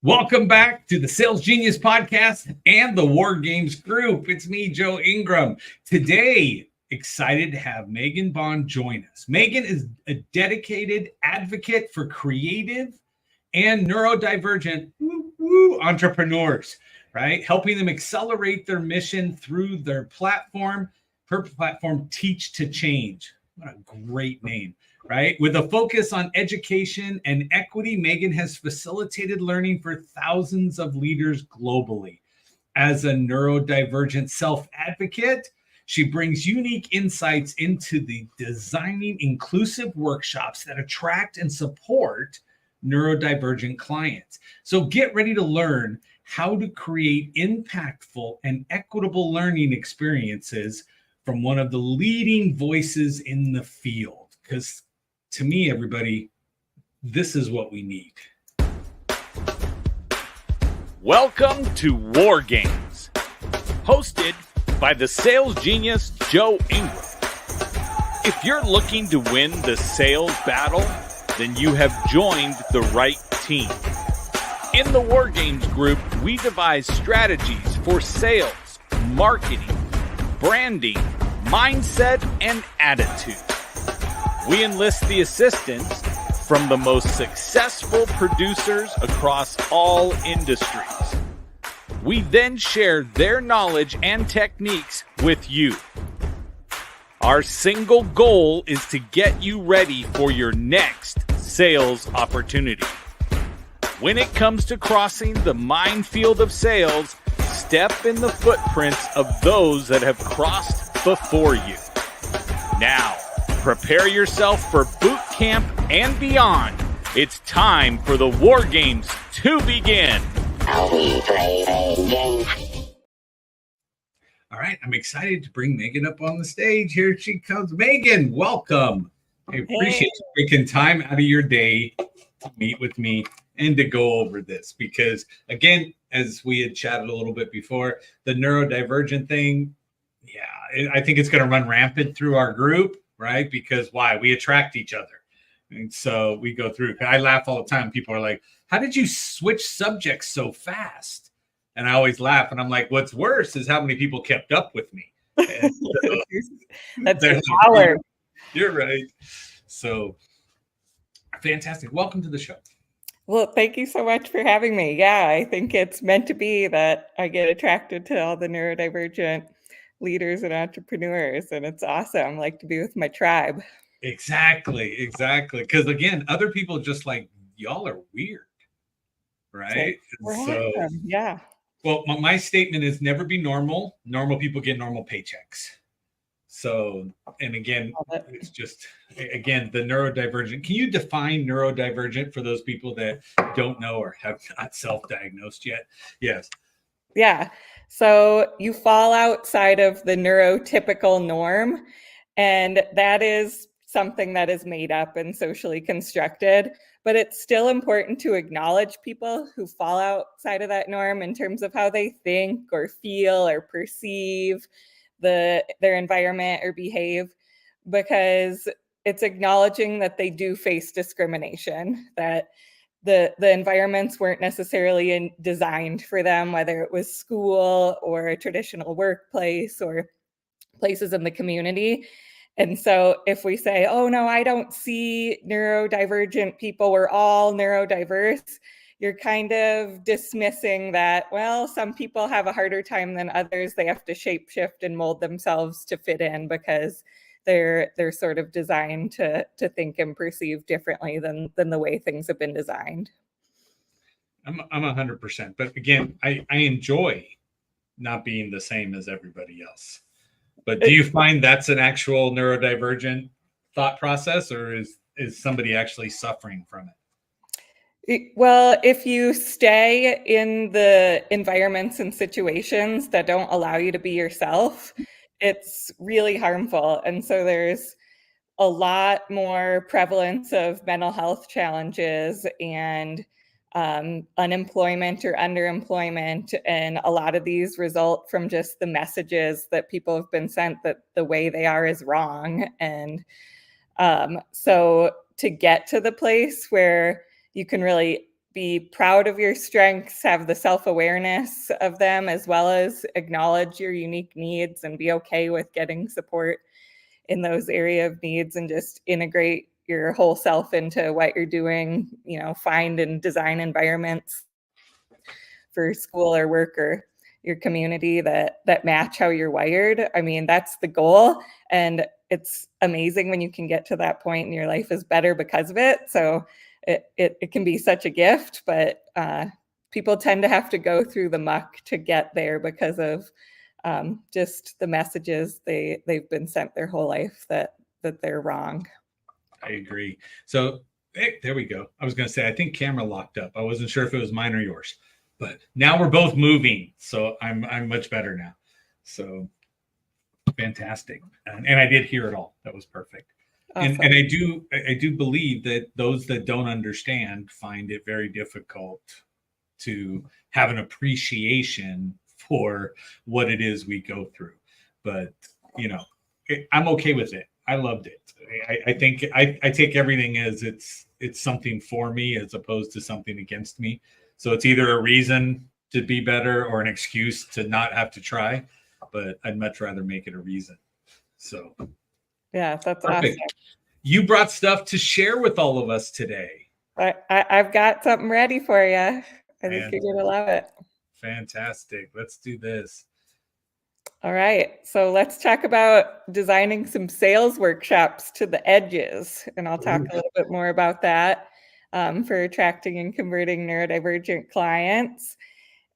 Welcome back to the Sales Genius Podcast and the War Games Group. It's me, Joe Ingram. Today, excited to have Meghan Bonde join us. Meghan is a dedicated advocate for creative and neurodivergent entrepreneurs, right? Helping them accelerate their mission through their platform. Her platform, Teach to Change. What a great name. Right? With a focus on education and equity, Meghan has facilitated learning for thousands of leaders globally. As a neurodivergent self-advocate, she brings unique insights into the designing inclusive workshops that attract and support neurodivergent clients. So get ready to learn how to create impactful and equitable learning experiences from one of the leading voices in the field. Because to me, everybody, this is what we need. Welcome to War Games, hosted by the sales genius Joe Ingram. If you're looking to win the sales battle, then you have joined the right team. In the War Games group, we devise strategies for sales, marketing, branding, mindset, and attitude. We enlist the assistance from the most successful producers across all industries. We then share their knowledge and techniques with you. Our single goal is to get you ready for your next sales opportunity. When it comes to crossing the minefield of sales, step in the footprints of those that have crossed before you. Now, prepare yourself for boot camp and beyond. It's time for the War Games to begin. All right, I'm excited to bring Meghan up on the stage. Here she comes. Meghan, welcome. I appreciate you taking time out of your day to meet with me and to go over this because, again, as we had chatted a little bit before, the neurodivergent thing, I think it's going to run rampant through our group. Right? Because why? We attract each other. And so we go through. I laugh all the time. People are like, how did you switch subjects so fast? And I always laugh. And I'm like, what's worse is how many people kept up with me. And so, that's the power. You're right. So fantastic. Welcome to the show. Well, thank you so much for having me. Yeah, I think it's meant to be that I get attracted to all the neurodivergent leaders and entrepreneurs, and it's awesome. Like to be with my tribe. Exactly. Because again, other people just like y'all are weird, right? So yeah. Well, my statement is never be normal. Normal people get normal paychecks. So, and again, it's just again the neurodivergent. Can you define neurodivergent for those people that don't know or have not self-diagnosed yet? Yes. Yeah. So you fall outside of the neurotypical norm, and that is something that is made up and socially constructed, but it's still important to acknowledge people who fall outside of that norm in terms of how they think or feel or perceive their environment or behave, because it's acknowledging that they do face discrimination, that the environments weren't necessarily designed for them, whether it was school or a traditional workplace or places in the community. And so if we say, oh no, I don't see neurodivergent people, we're all neurodiverse, you're kind of dismissing that, well, some people have a harder time than others. They have to shapeshift and mold themselves to fit in because they're sort of designed to think and perceive differently than the way things have been designed. I'm 100%. But again, I enjoy not being the same as everybody else. But do you find that's an actual neurodivergent thought process, or is somebody actually suffering from it? Well, if you stay in the environments and situations that don't allow you to be yourself, it's really harmful. And so there's a lot more prevalence of mental health challenges and unemployment or underemployment. And a lot of these result from just the messages that people have been sent that the way they are is wrong. And so to get to the place where you can really be proud of your strengths, have the self-awareness of them, as well as acknowledge your unique needs and be okay with getting support in those area of needs, and just integrate your whole self into what you're doing, find and design environments for school or work or your community that match how you're wired. I mean, that's the goal. And it's amazing when you can get to that point and your life is better because of it. So it can be such a gift, but people tend to have to go through the muck to get there because of just the messages they've been sent their whole life that they're wrong. I agree. So hey, there we go. I was going to say, I think camera locked up. I wasn't sure if it was mine or yours, but now we're both moving. So I'm much better now. So fantastic. And I did hear it all. That was perfect. Awesome. And I do believe that those that don't understand find it very difficult to have an appreciation for what it is we go through. But, I'm okay with it. I loved it. I think I take everything as it's something for me as opposed to something against me. So it's either a reason to be better or an excuse to not have to try, but I'd much rather make it a reason. So yeah, that's perfect. Awesome. You brought stuff to share with all of us today. I've got something ready for you. I think you're going to love it. Fantastic. Let's do this. All right. So let's talk about designing some sales workshops to the edges. And I'll talk a little bit more about that for attracting and converting neurodivergent clients.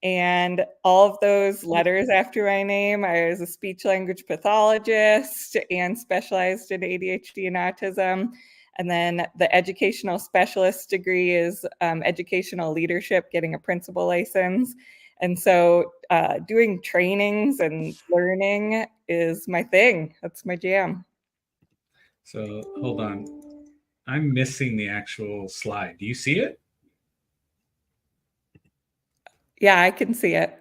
And all of those letters after my name, I was a speech language pathologist and specialized in ADHD and autism. And then the educational specialist degree is educational leadership, getting a principal license. And so doing trainings and learning is my thing. That's my jam. So hold on. I'm missing the actual slide. Do you see it? Yeah, I can see it.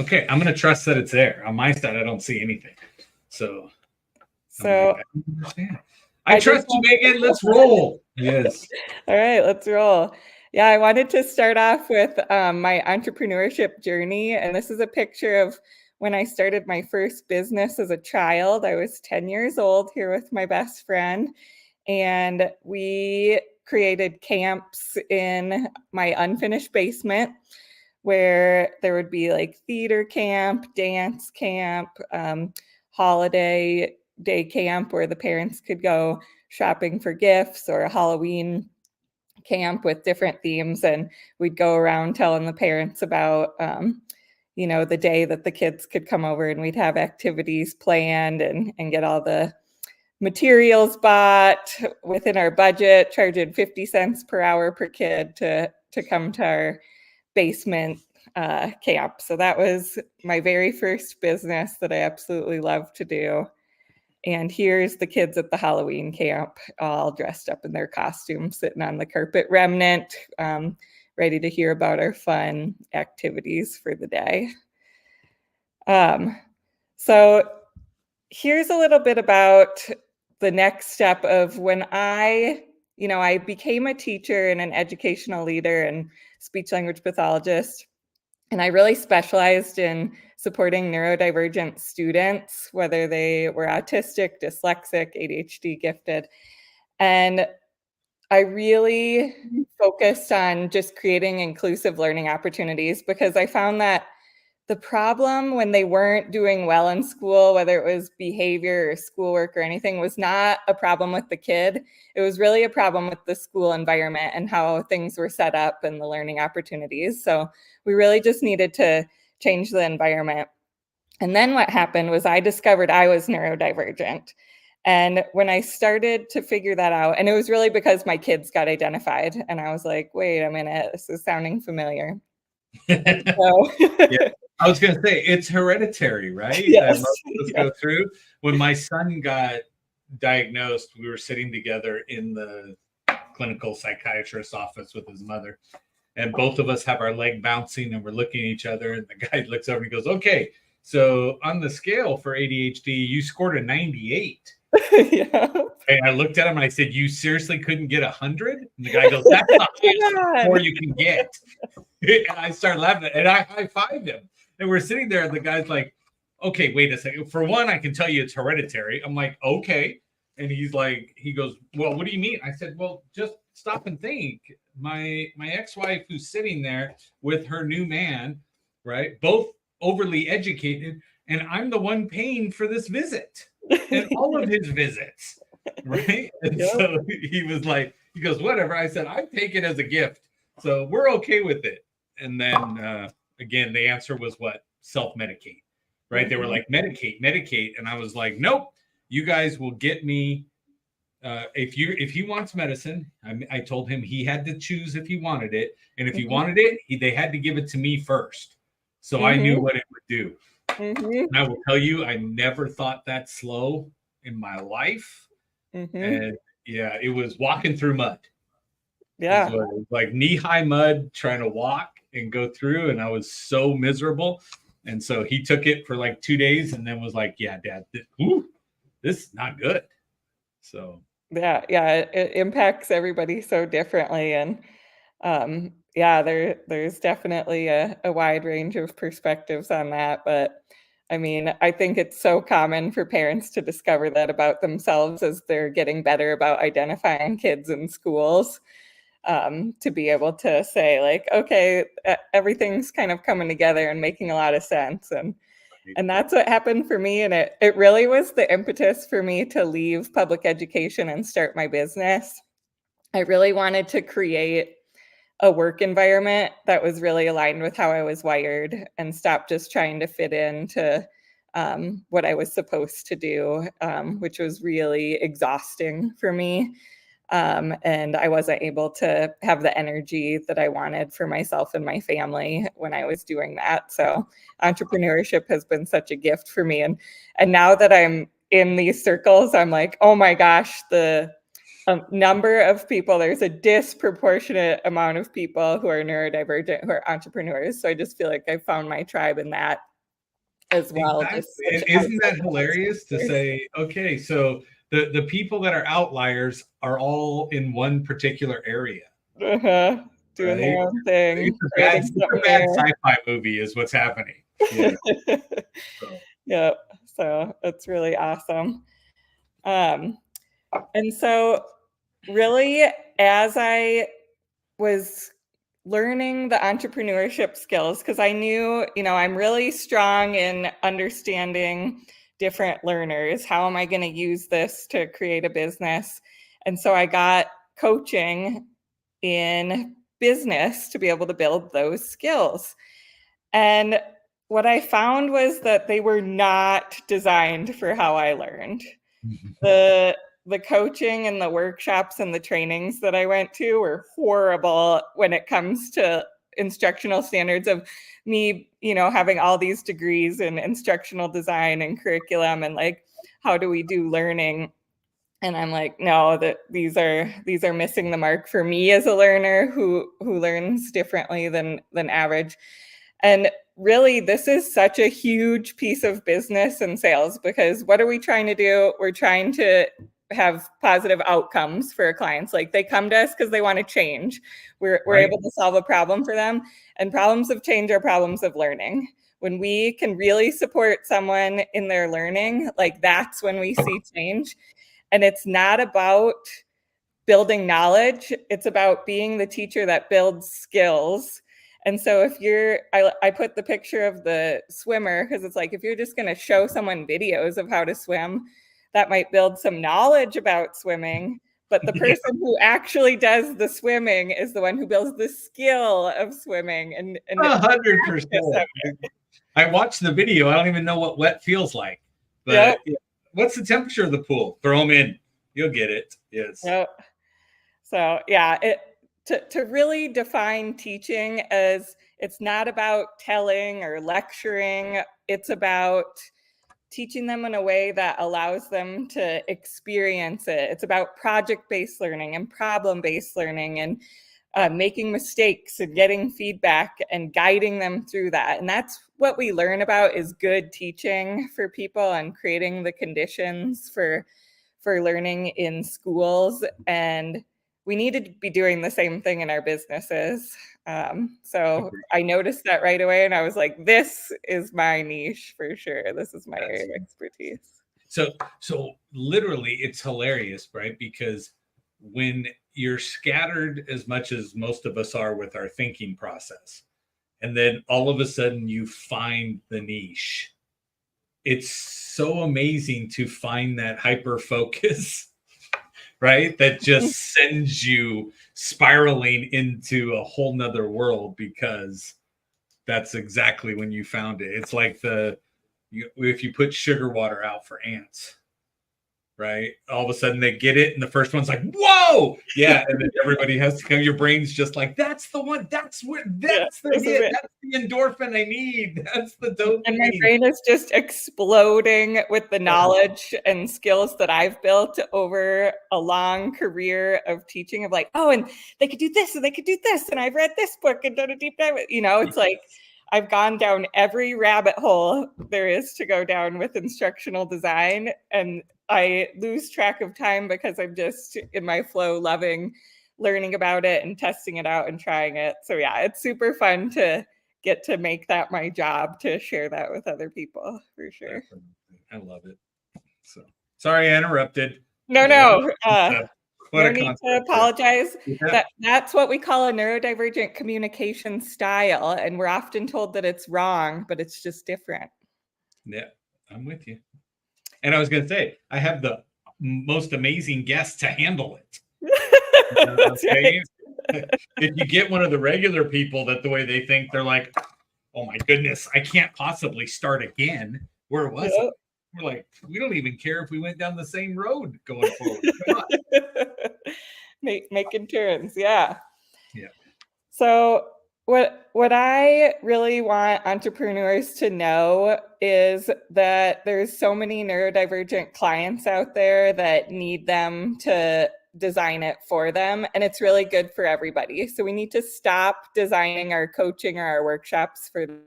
Okay, I'm going to trust that it's there. On my side, I don't see anything. So I trust you, Megan. Let's roll. Yes. All right, let's roll. Yeah, I wanted to start off with my entrepreneurship journey. And this is a picture of when I started my first business as a child. I was 10 years old here with my best friend. And we created camps in my unfinished basement where there would be like theater camp, dance camp, holiday day camp where the parents could go shopping for gifts, or a Halloween camp with different themes. And we'd go around telling the parents about, the day that the kids could come over, and we'd have activities planned and get all the materials bought within our budget, charging 50 cents per hour per kid to come to our basement camp. So that was my very first business that I absolutely love to do. And here's the kids at the Halloween camp, all dressed up in their costumes, sitting on the carpet remnant, ready to hear about our fun activities for the day. So here's a little bit about the next step of when I became a teacher and an educational leader and speech language pathologist. And I really specialized in supporting neurodivergent students, whether they were autistic, dyslexic, ADHD gifted. And I really focused on just creating inclusive learning opportunities, because I found that the problem when they weren't doing well in school, whether it was behavior or schoolwork or anything, was not a problem with the kid. It was really a problem with the school environment and how things were set up and the learning opportunities. So we really just needed to change the environment. And then what happened was I discovered I was neurodivergent. And when I started to figure that out, and it was really because my kids got identified, and I was like, wait a minute, this is sounding familiar. So, yeah. I was going to say, it's hereditary, right? Yes. Let's go through. When my son got diagnosed, we were sitting together in the clinical psychiatrist's office with his mother. And both of us have our leg bouncing, and we're looking at each other. And the guy looks over and he goes, okay, so on the scale for ADHD, you scored a 98. Yeah. And I looked at him and I said, "You seriously couldn't get 100?" And the guy goes, "That's the highest score you can get." And I started laughing and I high-fived him. And we're sitting there and the guy's like, "Okay, wait a second. For one, I can tell you it's hereditary." I'm like, "Okay." And he goes, "Well, what do you mean?" I said, "Well, just stop and think. My ex-wife who's sitting there with her new man, right? Both overly educated, and I'm the one paying for this visit and all of his visits." Right. And so he goes, "Whatever." I said, "I take it as a gift. So we're okay with it." And then again, the answer was what? Self-medicate. Right. They were like, medicate. And I was like, "Nope, you guys will get me. If he wants medicine," I told him he had to choose if he wanted it. And if he wanted it, they had to give it to me first. So I knew what it would do. And I will tell you, I never thought that slow in my life. And yeah, it was walking through mud. Yeah. It was like knee-high mud trying to walk and go through. And I was so miserable. And so he took it for like 2 days and then was like, "Yeah, Dad, this is not good." So Yeah. It impacts everybody so differently. And there's definitely a wide range of perspectives on that. But I mean, I think it's so common for parents to discover that about themselves as they're getting better about identifying kids in schools, to be able to say like, okay, everything's kind of coming together and making a lot of sense. And that's what happened for me. And it really was the impetus for me to leave public education and start my business. I really wanted to create a work environment that was really aligned with how I was wired and stop just trying to fit into what I was supposed to do, which was really exhausting for me. And I wasn't able to have the energy that I wanted for myself and my family when I was doing that. So entrepreneurship has been such a gift for me. And now that I'm in these circles, I'm like, oh my gosh, the number of people, there's a disproportionate amount of people who are neurodivergent, who are entrepreneurs. So I just feel like I found my tribe in that as well. Exactly. And isn't that hilarious to say, okay, so the people that are outliers are all in one particular area. Doing their own thing. It's a bad sci-fi movie is what's happening. Yeah. Yeah. So it's really awesome. And so really, as I was learning the entrepreneurship skills, because I knew, I'm really strong in understanding different learners. How am I going to use this to create a business? And so I got coaching in business to be able to build those skills. And what I found was that they were not designed for how I learned. The coaching and the workshops and the trainings that I went to were horrible when it comes to instructional standards of me, having all these degrees in instructional design and curriculum and like, how do we do learning? And I'm like, no, that these are missing the mark for me as a learner who learns differently than average. And really, this is such a huge piece of business and sales, because what are we trying to do? We're trying to have positive outcomes for our clients. Like, they come to us because they want to change. We're able to solve a problem for them. And problems of change are problems of learning. When we can really support someone in their learning, like, that's when we see change. And it's not about building knowledge. It's about being the teacher that builds skills. And so if I put the picture of the swimmer, because it's like, if you're just going to show someone videos of how to swim, that might build some knowledge about swimming. But the person who actually does the swimming is the one who builds the skill of swimming. And 100%. I watched the video. I don't even know what wet feels like. But what's the temperature of the pool? Throw them in. You'll get it. Yes. Yep. So yeah, to really define teaching as, it's not about telling or lecturing. It's about teaching them in a way that allows them to experience it. It's about project-based learning and problem-based learning and making mistakes and getting feedback and guiding them through that. And that's what we learn about is good teaching for people and creating the conditions for for learning in schools, and we need to be doing the same thing in our businesses. So I noticed that right away, and I was like, this is my niche for sure. This is my area of expertise. So literally it's hilarious, right? Because when you're scattered as much as most of us are with our thinking process, and then all of a sudden you find the niche, it's so amazing to find that hyper focus, right? That just sends you spiraling into a whole nother world, because that's exactly when you found it. It's like if you put sugar water out for ants, right? All of a sudden they get it, and the first one's like, whoa, yeah, and then everybody has to come. Your brain's just like, that's the one. That's the hit. That's the endorphin I need. That's the dopamine. And my brain is just exploding with the knowledge and skills that I've built over a long career of teaching. Of like, oh, and they could do this, and they could do this, and I've read this book and done a deep dive. It's like I've gone down every rabbit hole there is to go down with instructional design, and I lose track of time because I'm just in my flow, loving learning about it and testing it out and trying it. So yeah, it's super fun to get to make that my job, to share that with other people, for sure. I love it. So sorry I interrupted. No need to apologize. That's what we call a neurodivergent communication style, and we're often told that it's wrong, but it's just different. Yeah, I'm with you. And I was going to say, I have the most amazing guests to handle it. That's right. If you get one of the regular people that the way they think, they're like, oh my goodness, I can't possibly start again. Where was it? We're like, we don't even care if we went down the same road going forward. Come on. Making turns. Yeah. Yeah. So what I really want entrepreneurs to know is that there's so many neurodivergent clients out there that need them to design it for them, and it's really good for everybody. So we need to stop designing our coaching or our workshops for the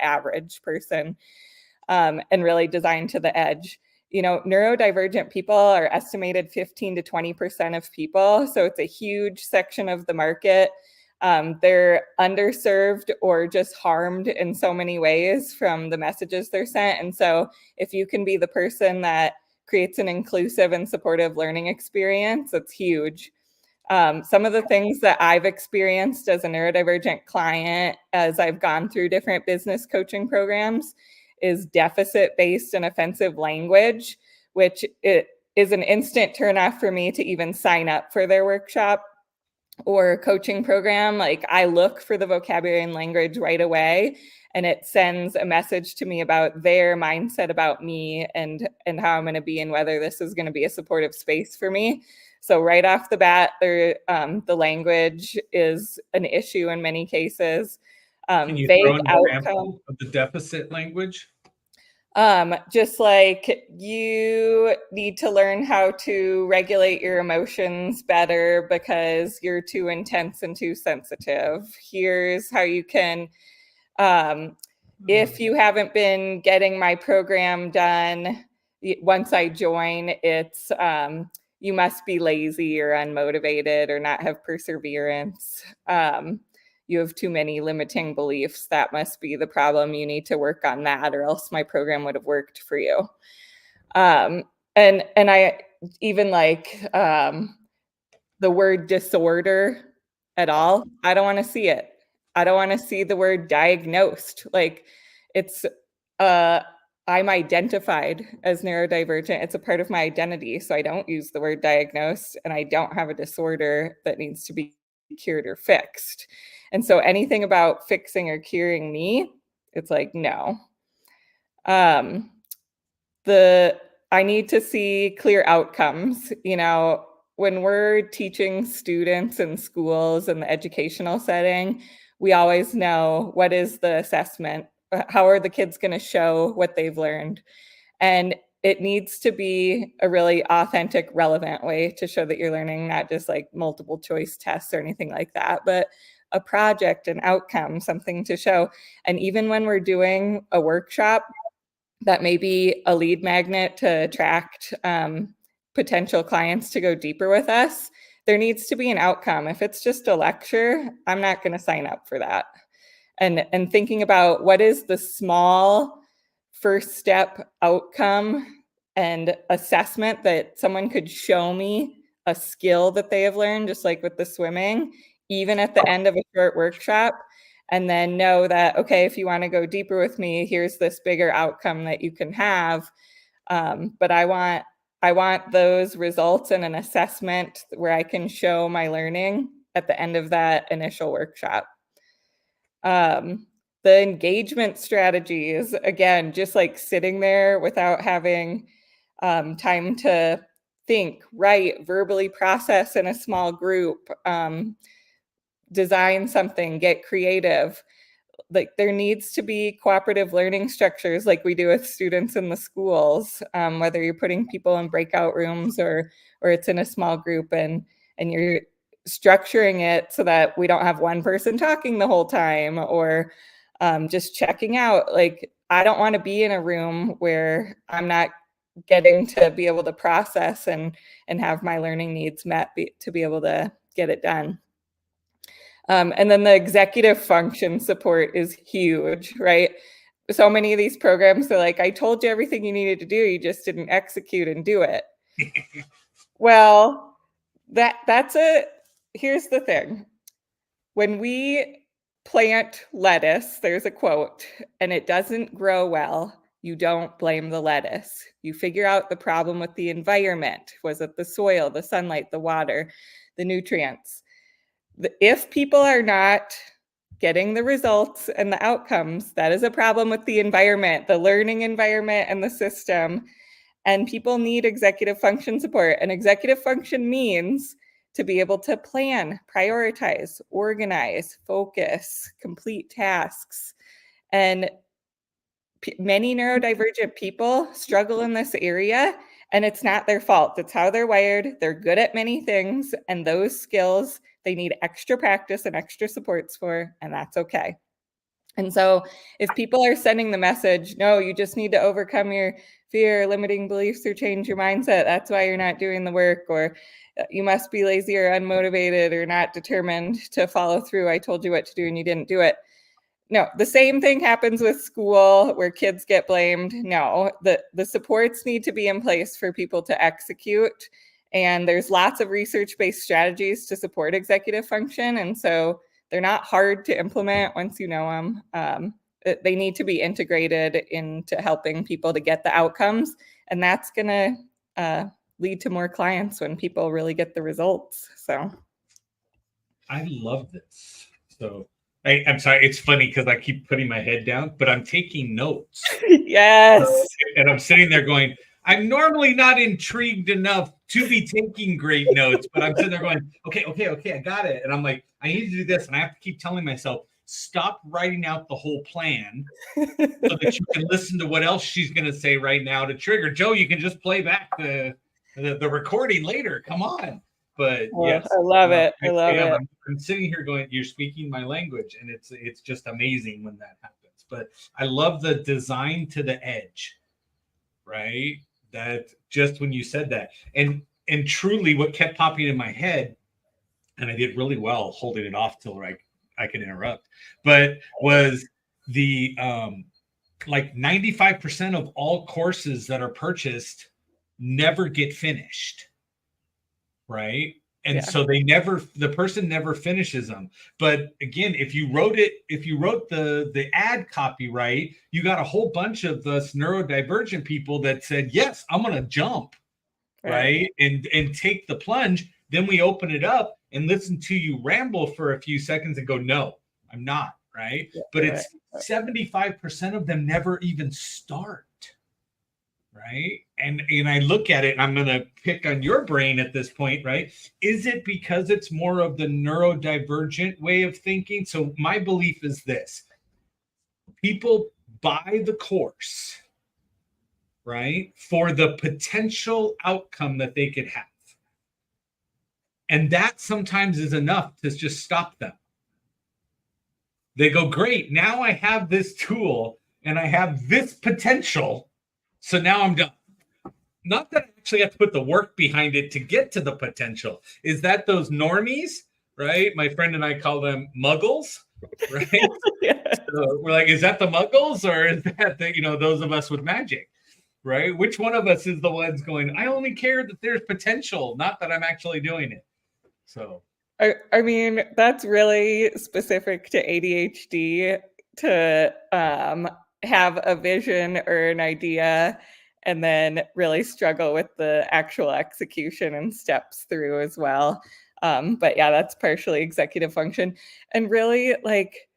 average person, and really design to the edge. Neurodivergent people are estimated 15 to 20% of people, so it's a huge section of the market. They're underserved or just harmed in so many ways from the messages they're sent. And so if you can be the person that creates an inclusive and supportive learning experience, that's huge. Some of the things that I've experienced as a neurodivergent client as I've gone through different business coaching programs is deficit-based and offensive language, which it is an instant turnoff for me to even sign up for their workshop or coaching program. Like, I look for the vocabulary and language right away, and it sends a message to me about their mindset about me and how I'm going to be, and whether this is going to be a supportive space for me. So right off the bat, the language is an issue in many cases. Can you throw an example of the deficit language? Just like, you need to learn how to regulate your emotions better because you're too intense and too sensitive. Here's how you can, if you haven't been getting my program done, once I join, it's, you must be lazy or unmotivated or not have perseverance. You have too many limiting beliefs. That must be the problem. You need to work on that, or else my program would have worked for you. And I even like the word disorder at all. I don't want to see it. I don't want to see the word diagnosed. Like, it's I'm identified as neurodivergent. It's a part of my identity. So I don't use the word diagnosed, and I don't have a disorder that needs to be cured or fixed. And so anything about fixing or curing me, it's like, no. I need to see clear outcomes. When we're teaching students in schools in the educational setting, we always know, what is the assessment? How are the kids going to show what they've learned? And it needs to be a really authentic, relevant way to show that you're learning, not just like multiple choice tests or anything like that, but a project, an outcome, something to show. And even when we're doing a workshop that may be a lead magnet to attract potential clients to go deeper with us, there needs to be an outcome. If it's just a lecture, I'm not going to sign up for that. And thinking about what is the small first step outcome and assessment that someone could show me a skill that they have learned, just like with the swimming, even at the end of a short workshop, and then know that, okay, if you want to go deeper with me, here's this bigger outcome that you can have. But I want those results in an assessment where I can show my learning at the end of that initial workshop. The engagement strategies, again, just like sitting there without having time to think, write, verbally process in a small group, design something, get creative. Like there needs to be cooperative learning structures like we do with students in the schools, whether you're putting people in breakout rooms or it's in a small group, and you're structuring it so that we don't have one person talking the whole time or just checking out. Like I don't want to be in a room where I'm not getting to be able to process and have my learning needs met to be able to get it done. And then the executive function support is huge, right? So many of these programs are like, I told you everything you needed to do, you just didn't execute and do it. Well, here's the thing. When we plant lettuce, there's a quote, and it doesn't grow well, you don't blame the lettuce. You figure out the problem with the environment. Was it the soil, the sunlight, the water, the nutrients? If people are not getting the results and the outcomes, that is a problem with the environment, the learning environment and the system. And people need executive function support. And executive function means to be able to plan, prioritize, organize, focus, complete tasks. And many neurodivergent people struggle in this area, and it's not their fault. It's how they're wired. They're good at many things, and those skills they need extra practice and extra supports for, and that's okay. And so if people are sending the message, no, you just need to overcome your fear, limiting beliefs, or change your mindset, that's why you're not doing the work, or you must be lazy or unmotivated or not determined to follow through. I told you what to do and you didn't do it. No, the same thing happens with school where kids get blamed. No, the supports need to be in place for people to execute. And there's lots of research-based strategies to support executive function. And so they're not hard to implement once you know them. They need to be integrated into helping people to get the outcomes. And that's going to lead to more clients when people really get the results. So I love this. So I'm sorry, it's funny because I keep putting my head down, but I'm taking notes. Yes. And I'm sitting there going, I'm normally not intrigued enough to be taking great notes, but I'm sitting there going, okay, I got it. And I'm like, I need to do this. And I have to keep telling myself, stop writing out the whole plan so that you can listen to what else she's going to say right now to trigger. Joe, you can just play back the recording later. Come on. But yes, I love it. I love it. I'm sitting here going, you're speaking my language, and it's just amazing when that happens. But I love the design to the edge, right? That just when you said that, and truly, what kept popping in my head, and I did really well holding it off till I could interrupt, but was the like 95% of all courses that are purchased never get finished. Right. And so the person never finishes them. But again, if you wrote the ad copy right, you got a whole bunch of us neurodivergent people that said, yes, I'm going to jump. Right. And take the plunge. Then we open it up and listen to you ramble for a few seconds and go, no, I'm not. Right. Yeah, but it's 75% of them never even start. Right. And I look at it, and I'm going to pick on your brain at this point, right? Is it because it's more of the neurodivergent way of thinking? So my belief is this: people buy the course, right, for the potential outcome that they could have. And that sometimes is enough to just stop them. They go, great, now I have this tool and I have this potential. So now I'm done. Not that I actually have to put the work behind it to get to the potential. Is that those normies, right? My friend and I call them muggles, right? Yeah. So we're like, is that the muggles or is that the, those of us with magic, right? Which one of us is the ones going, I only care that there's potential, not that I'm actually doing it. So I mean, that's really specific to ADHD to have a vision or an idea and then really struggle with the actual execution and steps through as well. But yeah, that's partially executive function. And really, like,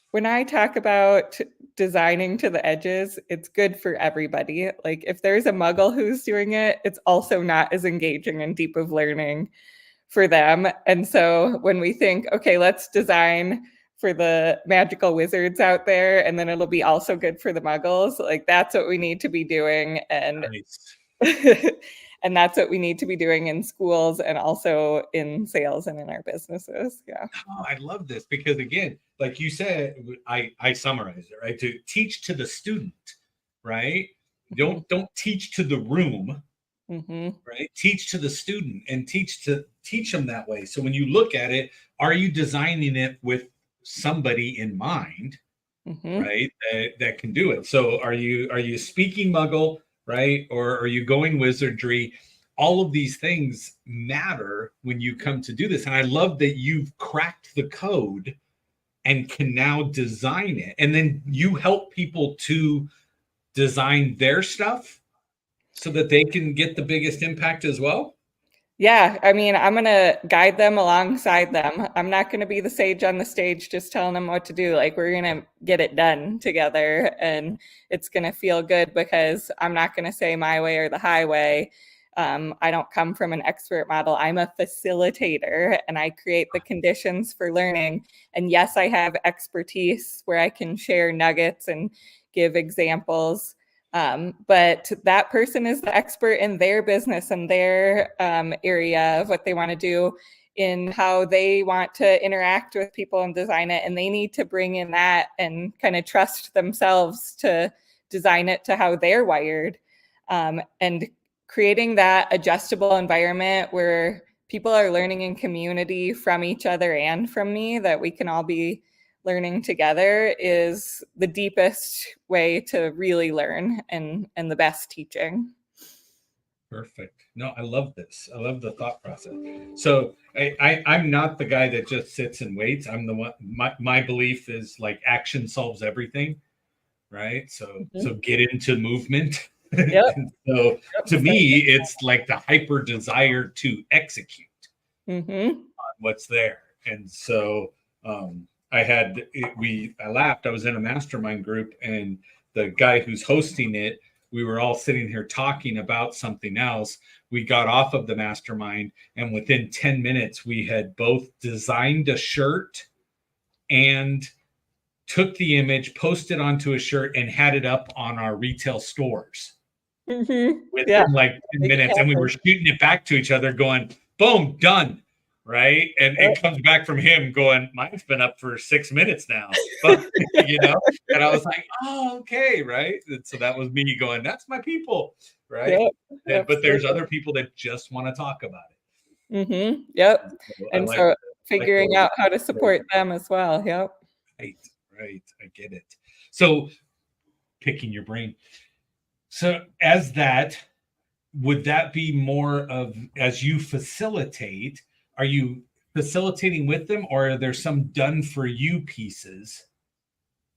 when I talk about designing to the edges, it's good for everybody. Like, if there's a muggle who's doing it, it's also not as engaging and deep of learning for them. And so when we think, okay, let's design for the magical wizards out there, and then it'll be also good for the muggles, like that's what we need to be doing. And nice. and that's what we need to be doing in schools and also in sales and in our businesses. Yeah. Oh, I love this because again, like you said, I summarized it, right? To teach to the student, right? Don't teach to the room. Right? Teach to the student and teach them that way. So when you look at it, are you designing it with somebody in mind, right? That can do it. So are you speaking muggle, right? Or are you going wizardry? All of these things matter when you come to do this. And I love that you've cracked the code and can now design it. And then you help people to design their stuff so that they can get the biggest impact as well? Yeah, I mean, I'm going to guide them alongside them. I'm not going to be the sage on the stage just telling them what to do. Like, we're going to get it done together, and it's going to feel good because I'm not going to say my way or the highway. I don't come from an expert model. I'm a facilitator, and I create the conditions for learning. And yes, I have expertise where I can share nuggets and give examples. But that person is the expert in their business and their area of what they want to do, in how they want to interact with people and design it. And they need to bring in that and kind of trust themselves to design it to how they're wired. And creating that adjustable environment where people are learning in community from each other and from me, that we can all be learning together, is the deepest way to really learn and the best teaching. Perfect. No, I love this. I love the thought process. So I'm not the guy that just sits and waits. I'm the one, my belief is like action solves everything, right? So get into movement. Yep. So to me, it's like the hyper desire to execute on what's there. And so I laughed. I was in a mastermind group, and the guy who's hosting it, we were all sitting here talking about something else. We got off of the mastermind, and within 10 minutes, we had both designed a shirt and took the image, posted onto a shirt, and had it up on our retail stores within like 10 minutes. And we were shooting it back to each other going, boom, done. Right. And it comes back from him going, mine's been up for 6 minutes now, and I was like, oh, okay. Right. And so that was me going, that's my people. Right. But there's other people that just want to talk about it. Yep. And so figuring out how to support them as well. Yep. Right. I get it. So picking your brain. So would that be more of, as you facilitate, are you facilitating with them, or are there some done for you pieces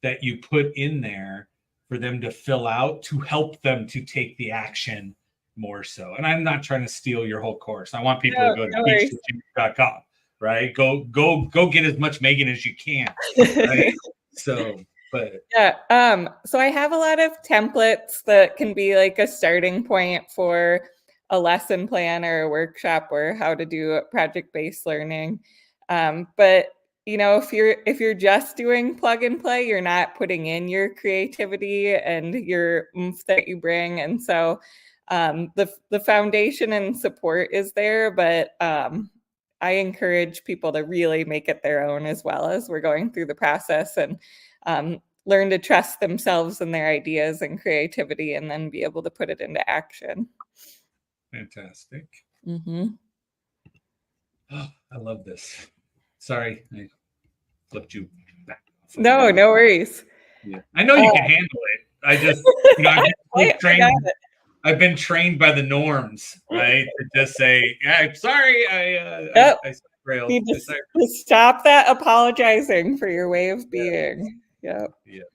that you put in there for them to fill out to help them to take the action more so? And I'm not trying to steal your whole course. I want people to go to teach.com, right? Go get as much Meghan as you can. Right? So I have a lot of templates that can be like a starting point for a lesson plan or a workshop or how to do project-based learning. But if you're just doing plug and play, you're not putting in your creativity and your oomph that you bring. And so the foundation and support is there, but I encourage people to really make it their own as well as we're going through the process, and learn to trust themselves and their ideas and creativity, and then be able to put it into action. Fantastic. Mm-hmm. Oh, I love this. Sorry, I flipped you back. No worries. Yeah. I know you can handle it. I just, I've been trained by the norms, right? To just say, yeah, I'm sorry, I railed. You just stop that apologizing for your way of being. Yep. Yes.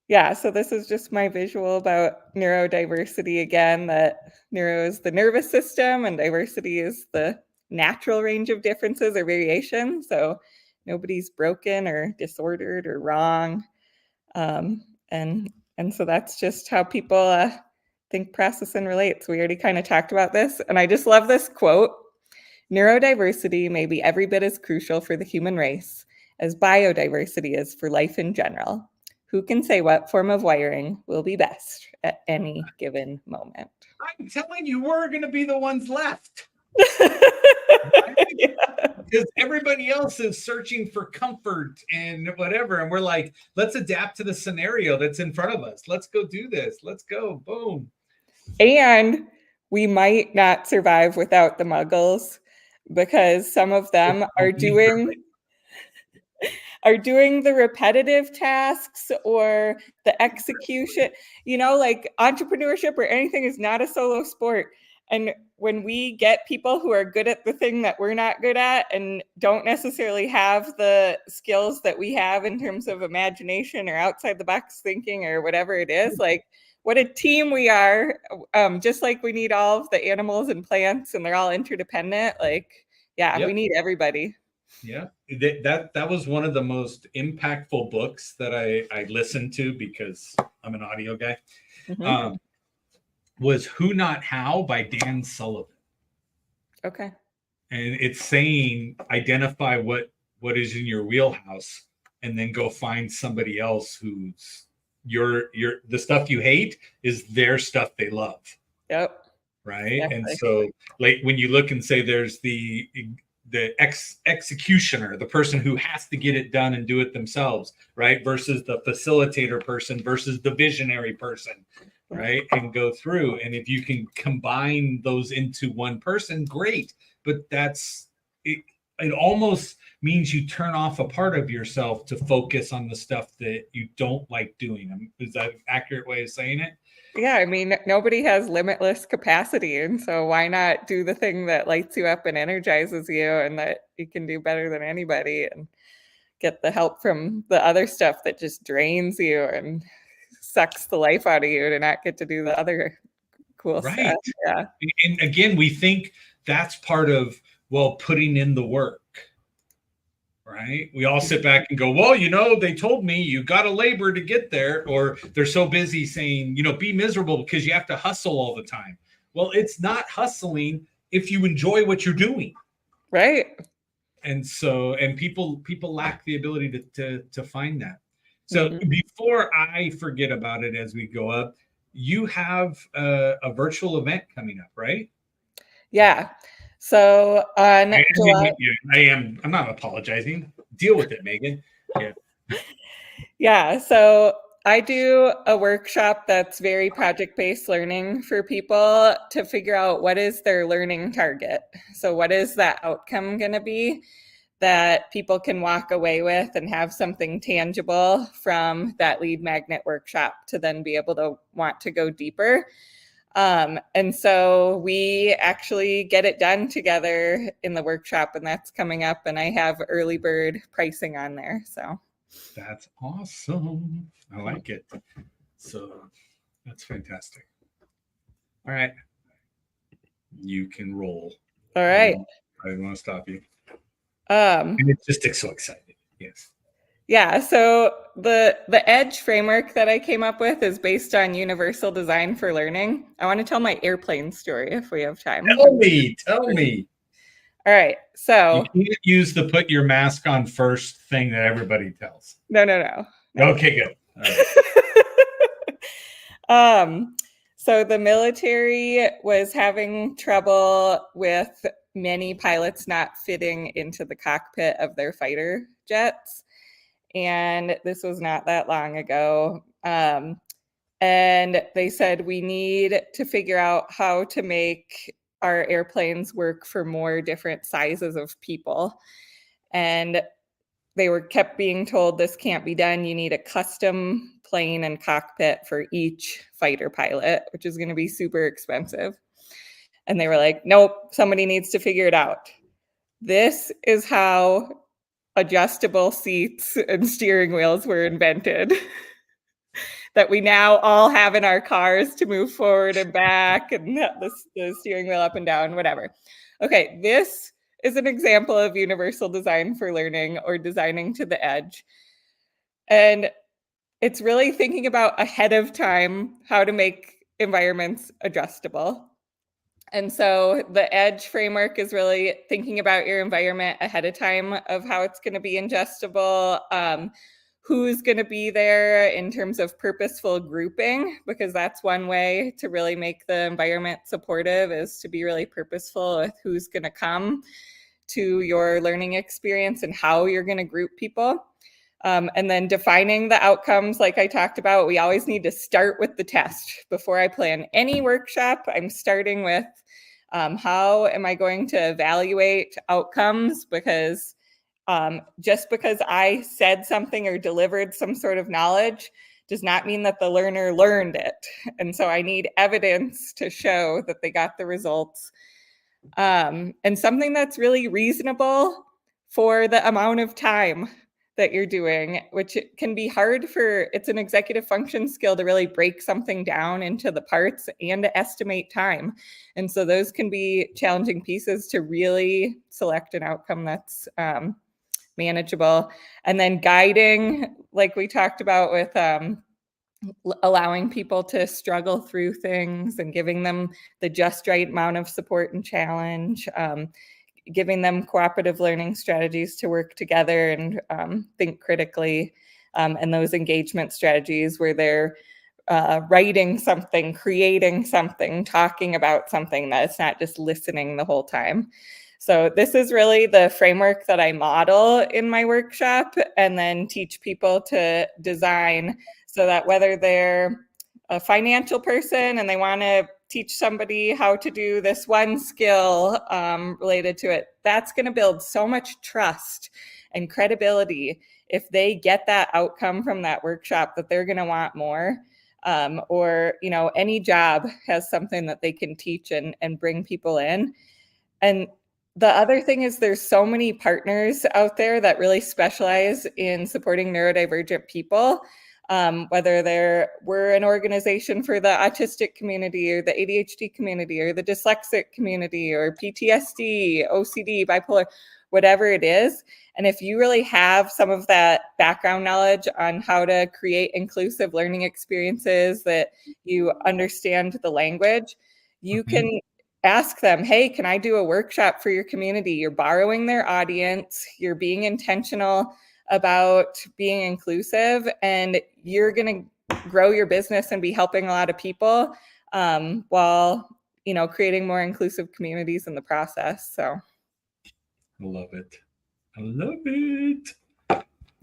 Yeah, so this is just my visual about neurodiversity again, that neuro is the nervous system and diversity is the natural range of differences or variation. So nobody's broken or disordered or wrong. And so that's just how people think, process, and relate. So we already kind of talked about this. And I just love this quote. Neurodiversity may be every bit as crucial for the human race as biodiversity is for life in general. Who can say what form of wiring will be best at any given moment? I'm telling you, we're going to be the ones left. Yeah. Because everybody else is searching for comfort and whatever. And we're like, let's adapt to the scenario that's in front of us. Let's go do this. Let's go. Boom. And we might not survive without the muggles, because some of them are doing the repetitive tasks or the execution. Like entrepreneurship or anything is not a solo sport. And when we get people who are good at the thing that we're not good at and don't necessarily have the skills that we have in terms of imagination or outside the box thinking or whatever it is, like what a team we are. Just like we need all of the animals and plants and they're all interdependent. Like, yeah, Yep. We need everybody. Yeah, that was one of the most impactful books that I listened to, because I'm an audio guy. Mm-hmm. Was Who Not How by Dan Sullivan. Okay. And it's saying identify what is in your wheelhouse and then go find somebody else who's the stuff you hate is their stuff they love. Yep. Right. Exactly. And so like when you look and say there's the executioner, the person who has to get it done and do it themselves, right? Versus the facilitator person versus the visionary person, right? And go through. And if you can combine those into one person, great. But it almost means you turn off a part of yourself to focus on the stuff that you don't like doing. Is that an accurate way of saying it? Yeah, I mean, nobody has limitless capacity. And so why not do the thing that lights you up and energizes you and that you can do better than anybody, and get the help from the other stuff that just drains you and sucks the life out of you to not get to do the other cool stuff. Yeah. And again, we think that's part of, putting in the work. Right? We all sit back and go, well, they told me you got to labor to get there, or they're so busy saying, be miserable because you have to hustle all the time. Well, it's not hustling if you enjoy what you're doing. Right. And so, and people lack the ability to find that. So before I forget about it as we go up, you have a virtual event coming up, right? Yeah. So on July, I'm not apologizing. Deal with it, Megan. Yeah. Yeah. So I do a workshop that's very project-based learning for people to figure out what is their learning target. So what is that outcome going to be that people can walk away with and have something tangible from that lead magnet workshop to then be able to want to go deeper. And so we actually get it done together in the workshop, and that's coming up, and I have early bird pricing on there. So that's awesome. I like it. So that's fantastic. All right. You can roll. All right. I didn't want to stop you. And it's just so excited. Yes. Yeah, so the EDGE framework that I came up with is based on universal design for learning. I want to tell my airplane story if we have time. Tell me. All right, so you can't use the put your mask on first thing that everybody tells. No. Okay, good. All right. So the military was having trouble with many pilots not fitting into the cockpit of their fighter jets. And this was not that long ago. And they said, we need to figure out how to make our airplanes work for more different sizes of people. And they were kept being told this can't be done. You need a custom plane and cockpit for each fighter pilot, which is going to be super expensive. And they were like, nope, somebody needs to figure it out. This is how adjustable seats and steering wheels were invented that we now all have in our cars to move forward and back and the steering wheel up and down, whatever. Okay, this is an example of universal design for learning, or designing to the edge. And it's really thinking about ahead of time how to make environments adjustable. And so the EDGE framework is really thinking about your environment ahead of time of how it's going to be ingestible, who's going to be there in terms of purposeful grouping, because that's one way to really make the environment supportive, is to be really purposeful with who's going to come to your learning experience and how you're going to group people. And then defining the outcomes, like I talked about, we always need to start with the test. Before I plan any workshop, I'm starting with how am I going to evaluate outcomes? Because just because I said something or delivered some sort of knowledge does not mean that the learner learned it. And so I need evidence to show that they got the results. And something that's really reasonable for the amount of time that you're doing, which can be hard for, it's an executive function skill to really break something down into the parts and to estimate time. And so those can be challenging pieces to really select an outcome that's manageable. And then guiding, like we talked about with allowing people to struggle through things and giving them the just right amount of support and challenge, giving them cooperative learning strategies to work together and think critically, and those engagement strategies where they're writing something, creating something, talking about something, that it's not just listening the whole time. So this is really the framework that I model in my workshop and then teach people to design, so that whether they're a financial person and they want to teach somebody how to do this one skill related to it, that's going to build so much trust and credibility if they get that outcome from that workshop, that they're going to want more. Or, you know, any job has something that they can teach and bring people in. And the other thing is, there's so many partners out there that really specialize in supporting neurodivergent people. Whether we're an organization for the autistic community or the ADHD community or the dyslexic community or PTSD, OCD, bipolar, whatever it is. And if you really have some of that background knowledge on how to create inclusive learning experiences, that you understand the language, you can ask them, hey, can I do a workshop for your community? You're borrowing their audience, you're being intentional about being inclusive, and you're going to grow your business and be helping a lot of people while, you know, creating more inclusive communities in the process. So I love it. I love it.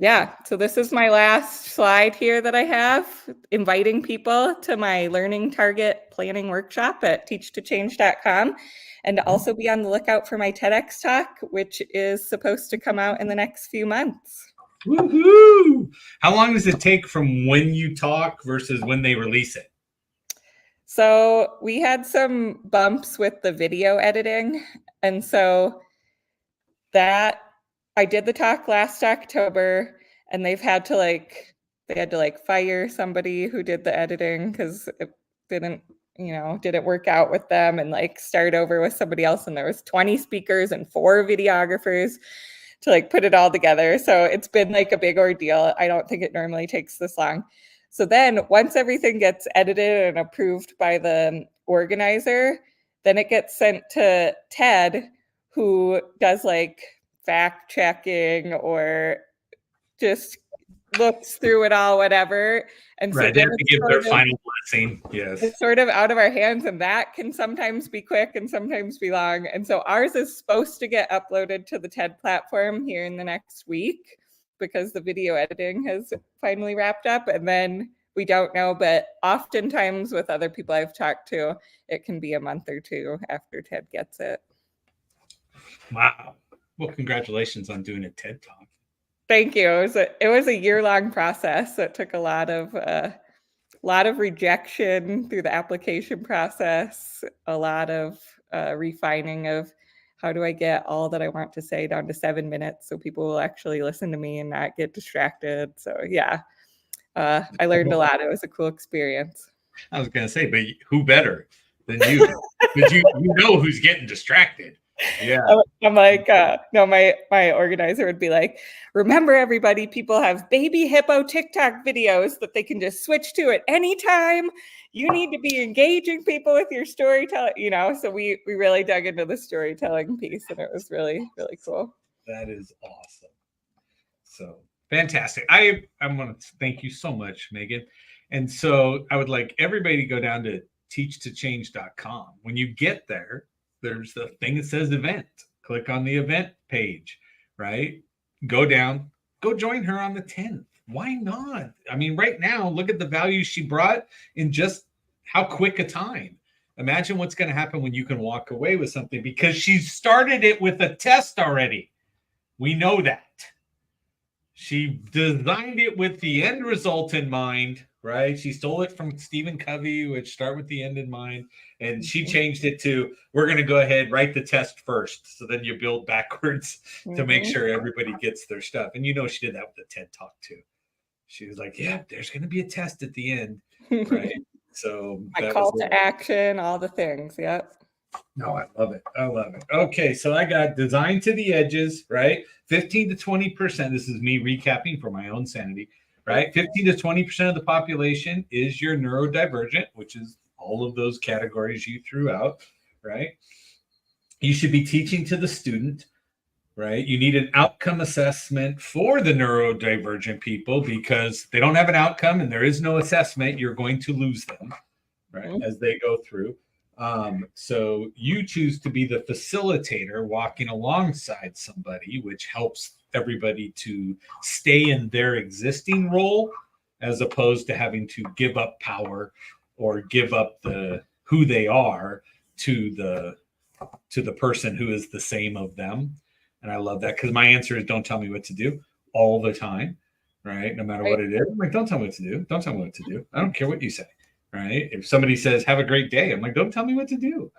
Yeah, so this is my last slide here that I have, inviting people to my learning target planning workshop at teachtochange.com, and also be on the lookout for my TEDx talk, which is supposed to come out in the next few months. Woohoo! How long does it take from when you talk versus when they release it? So we had some bumps with the video editing. And so that I did the talk last October, and they had to fire somebody who did the editing because it didn't work out with them, and like start over with somebody else. And there was 20 speakers and 4 videographers to like put it all together. So it's been like a big ordeal. I don't think it normally takes this long. So then once everything gets edited and approved by the organizer, then it gets sent to Ted, who does like fact checking or just looks through it all, whatever. And so right, they have to give their final blessing. Yes. It's sort of out of our hands, and that can sometimes be quick and sometimes be long. And so ours is supposed to get uploaded to the TED platform here in the next week, because the video editing has finally wrapped up. And then we don't know, but oftentimes with other people I've talked to, it can be a month or two after Ted gets it. Wow. Well, congratulations on doing a TED Talk. Thank you. It was a year-long process. It took a lot of rejection through the application process, a lot of refining of how do I get all that I want to say down to 7 minutes so people will actually listen to me and not get distracted. So yeah, I learned a lot. It was a cool experience. I was going to say, but who better than you? Because you know who's getting distracted. Yeah. I'm like, no, my organizer would be like, remember everybody, people have baby hippo TikTok videos that they can just switch to at any time. You need to be engaging people with your storytelling, so we really dug into the storytelling piece, and it was really, really cool. That is awesome. So fantastic. I want to thank you so much, Megan. And so I would like everybody to go down to teachtochange.com. When you get there, there's the thing that says event. Click on the event page, right? Go down, go join her on the 10th. Why not? I mean, right now, look at the value she brought in just how quick a time. Imagine what's going to happen when you can walk away with something, because she started it with a test already. We know that. She designed it with the end result in mind, right? She stole it from Stephen Covey, which start with the end in mind. And she changed it to, we're going to go ahead, write the test first. So then you build backwards to make sure everybody gets their stuff. And she did that with the TED Talk too. She was like, yeah, there's going to be a test at the end, right? So my call to action, all the things. Yep. No, I love it. I love it. Okay, so I got design to the edges, right? 15 to 20%. This is me recapping for my own sanity, right? 15 to 20% of the population is your neurodivergent, which is all of those categories you threw out, right? You should be teaching to the student, right? You need an outcome assessment for the neurodivergent people, because they don't have an outcome and there is no assessment. You're going to lose them, right? As they go through. So you choose to be the facilitator walking alongside somebody, which helps everybody to stay in their existing role, as opposed to having to give up power or give up who they are to the person who is the same of them. And I love that, because my answer is don't tell me what to do all the time, right? No matter what it is. I'm like, don't tell me what to do. Don't tell me what to do. I don't care what you say. Right? If somebody says, have a great day, I'm like, don't tell me what to do.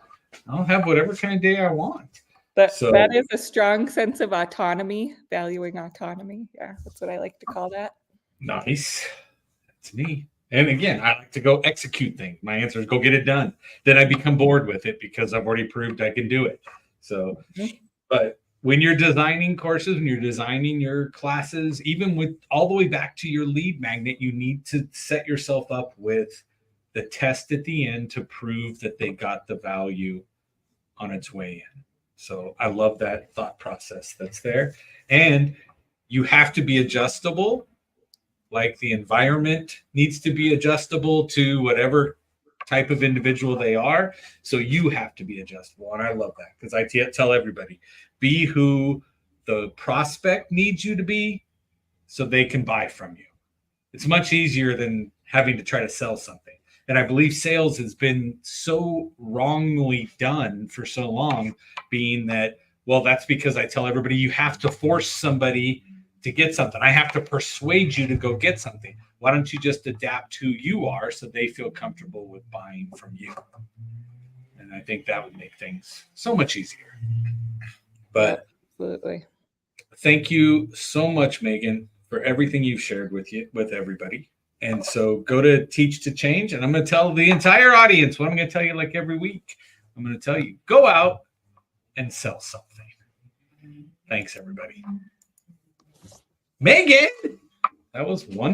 I'll have whatever kind of day I want. That is a strong sense of autonomy, valuing autonomy. Yeah, that's what I like to call that. Nice. That's me. And again, I like to go execute things. My answer is go get it done. Then I become bored with it because I've already proved I can do it. So, but when you're designing courses, when you're designing your classes, even with all the way back to your lead magnet, you need to set yourself up with the test at the end to prove that they got the value on its way in. So I love that thought process that's there. And you have to be adjustable. Like the environment needs to be adjustable to whatever type of individual they are. So you have to be adjustable. And I love that, because I tell everybody, be who the prospect needs you to be so they can buy from you. It's much easier than having to try to sell something. And I believe sales has been so wrongly done for so long, being that, well, that's because I tell everybody you have to force somebody to get something. I have to persuade you to go get something. Why don't you just adapt who you are so they feel comfortable with buying from you? And I think that would make things so much easier. But absolutely. Thank you so much, Megan, for everything you've shared with everybody. And so go to Teach to Change, and I'm going to tell the entire audience what I'm going to tell you like every week. I'm going to tell you, go out and sell something. Thanks, everybody. Megan, that was one.